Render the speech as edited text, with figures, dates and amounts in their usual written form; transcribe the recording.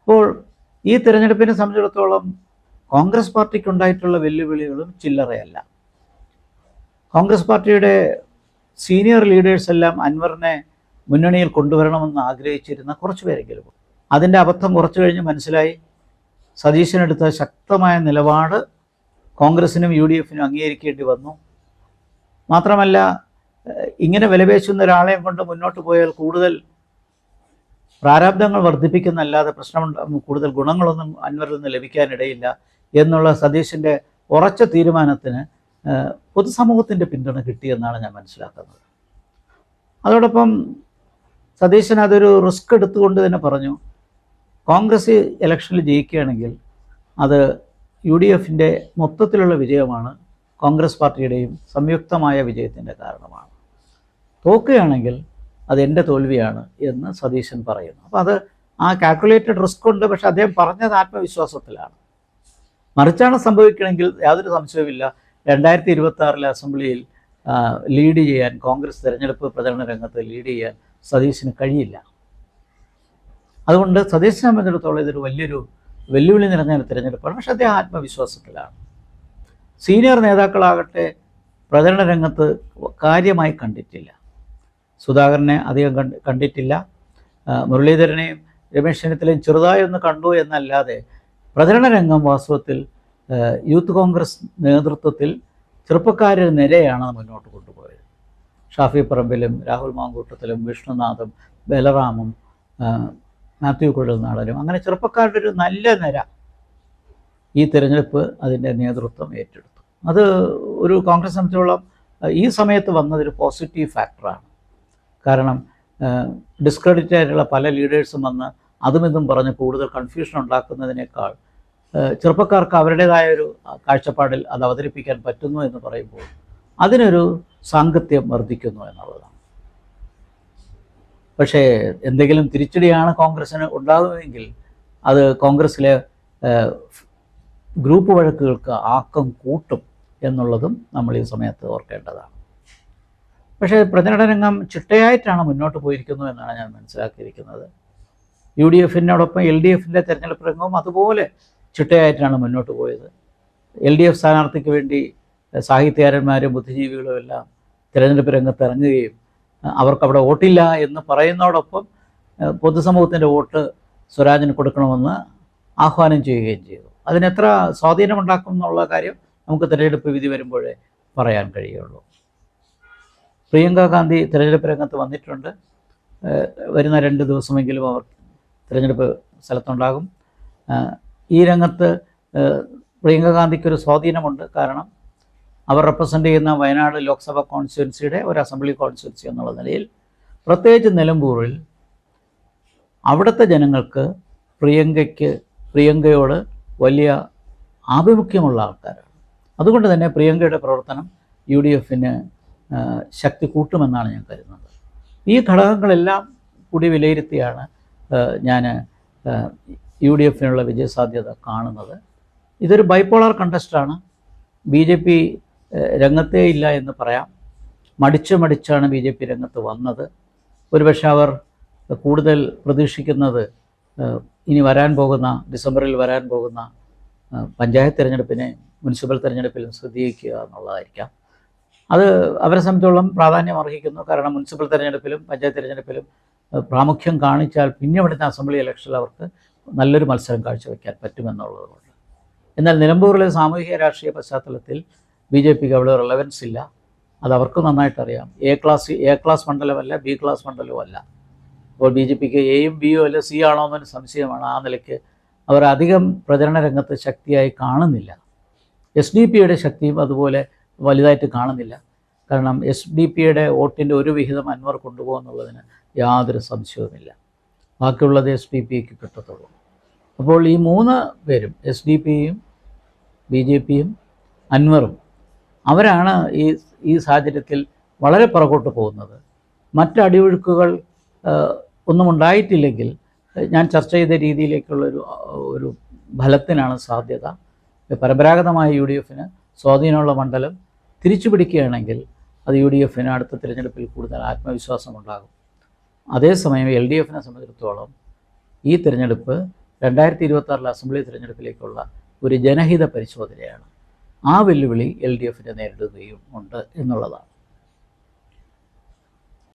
അപ്പോൾ ഈ തിരഞ്ഞെടുപ്പിനെ സംബന്ധിച്ചിടത്തോളം കോൺഗ്രസ് പാർട്ടിക്കുണ്ടായിട്ടുള്ള വെല്ലുവിളികളും ചില്ലറയല്ല. കോൺഗ്രസ് പാർട്ടിയുടെ സീനിയർ ലീഡേഴ്സ് എല്ലാം അൻവറിനെ മുന്നണിയിൽ കൊണ്ടുവരണമെന്ന് ആഗ്രഹിച്ചിരുന്ന കുറച്ച് പേരെങ്കിലും അതിൻ്റെ അബദ്ധം കുറച്ചു കഴിഞ്ഞ് മനസ്സിലായി. സതീശനെടുത്ത ശക്തമായ നിലപാട് കോൺഗ്രസിനും UDFനും അംഗീകരിക്കേണ്ടി വന്നു. മാത്രമല്ല, ഇങ്ങനെ വിലപേശുന്ന ഒരാളെയും കൊണ്ട് മുന്നോട്ട് പോയാൽ കൂടുതൽ പ്രാരാബ്ദങ്ങൾ വർദ്ധിപ്പിക്കുന്നല്ലാതെ കൂടുതൽ ഗുണങ്ങളൊന്നും അൻവറിൽ നിന്ന് ലഭിക്കാനിടയില്ല എന്നുള്ള സതീശൻ്റെ ഉറച്ച തീരുമാനത്തിന് പൊതുസമൂഹത്തിൻ്റെ പിന്തുണ കിട്ടിയെന്നാണ് ഞാൻ മനസ്സിലാക്കുന്നത്. അതോടൊപ്പം സതീശൻ അതൊരു റിസ്ക് എടുത്തുകൊണ്ട് തന്നെ പറഞ്ഞു, കോൺഗ്രസ് ഇലക്ഷനിൽ ജയിക്കുകയാണെങ്കിൽ അത് UDFൻ്റെ മൊത്തത്തിലുള്ള വിജയമാണ്, കോൺഗ്രസ് പാർട്ടിയുടെയും സംയുക്തമായ വിജയത്തിൻ്റെ കാരണമാണ്. തോക്കുകയാണെങ്കിൽ അത് എൻ്റെ തോൽവിയാണ് എന്ന് സതീശൻ പറയുന്നു. അപ്പോൾ അത് ആ കാൽക്കുലേറ്റഡ് റിസ്ക് ഉണ്ട്. പക്ഷെ അദ്ദേഹം പറഞ്ഞത് ആത്മവിശ്വാസത്തിലാണ്. മറിച്ചാണ് സംഭവിക്കണമെങ്കിൽ യാതൊരു സംശയവുമില്ല 2026 അസംബ്ലിയിൽ ലീഡ് ചെയ്യാൻ, കോൺഗ്രസ് തിരഞ്ഞെടുപ്പ് പ്രചരണ രംഗത്ത് ലീഡ് ചെയ്യാൻ സതീശന് കഴിയില്ല. അതുകൊണ്ട് സതീശനെ സംബന്ധിച്ചിടത്തോളം ഇതൊരു വലിയൊരു വെല്ലുവിളി നിറഞ്ഞ തിരഞ്ഞെടുപ്പാണ്. പക്ഷേ അദ്ദേഹം ആത്മവിശ്വാസത്തിലാണ്. സീനിയർ നേതാക്കളാകട്ടെ പ്രചരണ രംഗത്ത് കാര്യമായി കണ്ടിട്ടില്ല. സുധാകരനെ അധികം കണ്ടിട്ടില്ല. മുരളീധരനെയും രമേശ് ചെന്നിത്തലയും ചെറുതായി ഒന്ന് കണ്ടു എന്നല്ലാതെ പ്രചരണ രംഗം വാസ്തവത്തിൽ യൂത്ത് കോൺഗ്രസ് നേതൃത്വത്തിൽ ചെറുപ്പക്കാരുടെ നിരയാണ് മുന്നോട്ട് കൊണ്ടുപോയത്. ഷാഫി പറമ്പിലും രാഹുൽ മാങ്കൂട്ടത്തിലും വിഷ്ണുനാഥും ബലറാമും മാത്യു കുഴൽനാടനും അങ്ങനെ ചെറുപ്പക്കാരുടെ ഒരു നല്ല നിര ഈ തിരഞ്ഞെടുപ്പ് അതിൻ്റെ നേതൃത്വം ഏറ്റെടുത്തു. അത് ഒരു കോൺഗ്രസ് സംബന്ധിച്ചോളം ഈ സമയത്ത് വന്നതൊരു പോസിറ്റീവ് ഫാക്ടറാണ്. കാരണം ഡിസ്ക്രെഡിറ്റ് ആയിട്ടുള്ള പല ലീഡേഴ്സും വന്ന് അതുമിതും പറഞ്ഞ് കൂടുതൽ കൺഫ്യൂഷൻ ഉണ്ടാക്കുന്നതിനേക്കാൾ ചെറുപ്പക്കാർക്ക് അവരുടേതായ ഒരു കാഴ്ചപ്പാടിൽ അത് അവതരിപ്പിക്കാൻ പറ്റുന്നു എന്ന് പറയുമ്പോൾ അതിനൊരു സാങ്കത്യം വർദ്ധിക്കുന്നു എന്നുള്ളതാണ്. പക്ഷേ എന്തെങ്കിലും തിരിച്ചടിയാണ് കോൺഗ്രസ്സിന് ഉണ്ടാകുമെങ്കിൽ അത് കോൺഗ്രസ്സിലെ ഗ്രൂപ്പ് വഴക്കുകൾക്ക് ആക്കം കൂട്ടും എന്നുള്ളതും നമ്മൾ ഈ സമയത്ത് ഓർക്കേണ്ടതാണ്. പക്ഷേ പ്രചരണ രംഗം ചിട്ടയായിട്ടാണ് മുന്നോട്ട് പോയിരിക്കുന്നത് എന്നാണ് ഞാൻ മനസ്സിലാക്കിയിരിക്കുന്നത്. UDFനോടൊപ്പം LDFൻ്റെ തെരഞ്ഞെടുപ്പ് രംഗവും അതുപോലെ ചിട്ടയായിട്ടാണ് മുന്നോട്ട് പോയത്. LDF സ്ഥാനാർത്ഥിക്ക് വേണ്ടി സാഹിത്യകാരന്മാരും ബുദ്ധിജീവികളും എല്ലാം തിരഞ്ഞെടുപ്പ് രംഗത്ത് ഇറങ്ങുകയും അവർക്കവിടെ വോട്ടില്ല എന്ന് പറയുന്നതോടൊപ്പം പൊതുസമൂഹത്തിൻ്റെ വോട്ട് സ്വരാജിന് കൊടുക്കണമെന്ന് ആഹ്വാനം ചെയ്യുകയും ചെയ്തു. അതിനെത്ര സ്വാധീനമുണ്ടാക്കും എന്നുള്ള കാര്യം നമുക്ക് തിരഞ്ഞെടുപ്പ് വിധി വരുമ്പോഴേ പറയാൻ കഴിയുള്ളൂ. പ്രിയങ്ക ഗാന്ധി തിരഞ്ഞെടുപ്പ് രംഗത്ത് വന്നിട്ടുണ്ട്. വരുന്ന 2 ദിവസമെങ്കിലും അവർ തിരഞ്ഞെടുപ്പ് സ്ഥലത്തുണ്ടാകും. ഈ രംഗത്ത് പ്രിയങ്ക ഗാന്ധിക്കൊരു സ്വാധീനമുണ്ട്. കാരണം അവർ റെപ്രസെൻ്റ് ചെയ്യുന്ന വയനാട് ലോക്സഭാ കോൺസ്റ്റിറ്റ്യുവൻസിയുടെ ഒരു അസംബ്ലി കോൺസ്റ്റിറ്റ്യുവൻസി എന്നുള്ള നിലയിൽ, പ്രത്യേകിച്ച് നിലമ്പൂരിൽ അവിടുത്തെ ജനങ്ങൾക്ക് പ്രിയങ്കയോട് വലിയ ആഭിമുഖ്യമുള്ള ആൾക്കാരാണ്. അതുകൊണ്ട് തന്നെ പ്രിയങ്കയുടെ പ്രവർത്തനം UDFന് ശക്തി കൂട്ടുമെന്നാണ് ഞാൻ കരുതുന്നത്. ഈ ഘടകങ്ങളെല്ലാം കൂടി വിലയിരുത്തിയാണ് ഞാൻ UDFനുള്ള വിജയസാധ്യത കാണുന്നത്. ഇതൊരു ബൈപോളാർ കണ്ടസ്റ്റാണ്. BJP രംഗത്തേ ഇല്ല എന്ന് പറയാം. മടിച്ചാണ് BJP രംഗത്ത് വന്നത്. ഒരുപക്ഷെ അവർ കൂടുതൽ പ്രതീക്ഷിക്കുന്നത് ഇനി വരാൻ പോകുന്ന ഡിസംബറിൽ വരാൻ പോകുന്ന പഞ്ചായത്ത് തിരഞ്ഞെടുപ്പിനെ മുനിസിപ്പൽ തിരഞ്ഞെടുപ്പിലും ശ്രദ്ധിക്കുക എന്നുള്ളതായിരിക്കാം. അത് അവരെ സംബന്ധിച്ചോളം പ്രാധാന്യം അർഹിക്കുന്നു. കാരണം മുനിസിപ്പൽ തിരഞ്ഞെടുപ്പിലും പഞ്ചായത്ത് തിരഞ്ഞെടുപ്പിലും പ്രാമുഖ്യം കാണിച്ചാൽ പിന്നെ അവിടുത്തെ അസംബ്ലി ഇലക്ഷനിൽ അവർക്ക് നല്ലൊരു മത്സരം കാഴ്ചവെക്കാൻ പറ്റുമെന്നുള്ളതുകൊണ്ട്. എന്നാൽ നിലമ്പൂരിലെ സാമൂഹിക രാഷ്ട്രീയ പശ്ചാത്തലത്തിൽ BJPക്ക് അവിടെ റിലവൻസ് ഇല്ല. അത് അവർക്ക് നന്നായിട്ടറിയാം. എ ക്ലാസ് മണ്ഡലമല്ല, B ക്ലാസ് മണ്ഡലവും അല്ല. അപ്പോൾ BJPക്ക് Aയും Bയും അല്ല C ആണോ എന്നൊരു സംശയമാണ്. ആ നിലയ്ക്ക് അവർ അധികം പ്രചരണ രംഗത്ത് ശക്തിയായി കാണുന്നില്ല. SDP-യുടെ ശക്തിയും അതുപോലെ വലുതായിട്ട് കാണുന്നില്ല. കാരണം SDP-യുടെ വോട്ടിൻ്റെ ഒരു വിഹിതം അൻവർ കൊണ്ടുപോകുന്നുള്ളതിന് യാതൊരു സംശയവുമില്ല. ബാക്കിയുള്ളത് SDP-ക്ക് കിട്ടത്തുള്ളൂ. അപ്പോൾ ഈ 3 പേരും SDP-യും BJP-യും അൻവറും അവരാണ് ഈ സാഹചര്യത്തിൽ വളരെ പുറകോട്ട് പോകുന്നത്. മറ്റ് അടിയൊഴുക്കുകൾ ഒന്നും ഉണ്ടായിട്ടില്ലെങ്കിൽ ഞാൻ ചർച്ച ചെയ്ത രീതിയിലേക്കുള്ളൊരു ഫലത്തിനാണ് സാധ്യത. പരമ്പരാഗതമായ UDFന് സ്വാധീനമുള്ള മണ്ഡലം തിരിച്ചു പിടിക്കുകയാണെങ്കിൽ അത് UDFന് അടുത്ത തിരഞ്ഞെടുപ്പിൽ കൂടുതൽ ആത്മവിശ്വാസമുണ്ടാകും. അതേസമയം LDFനെ സംബന്ധിച്ചിടത്തോളം ഈ തിരഞ്ഞെടുപ്പ് 2026 അസംബ്ലി തിരഞ്ഞെടുപ്പിലേക്കുള്ള ഒരു ജനഹിത പരിശോധനയാണ്. ആ വെല്ലുവിളി LDF നേരിടുകയും ഉണ്ട് എന്നുള്ളതാണ്.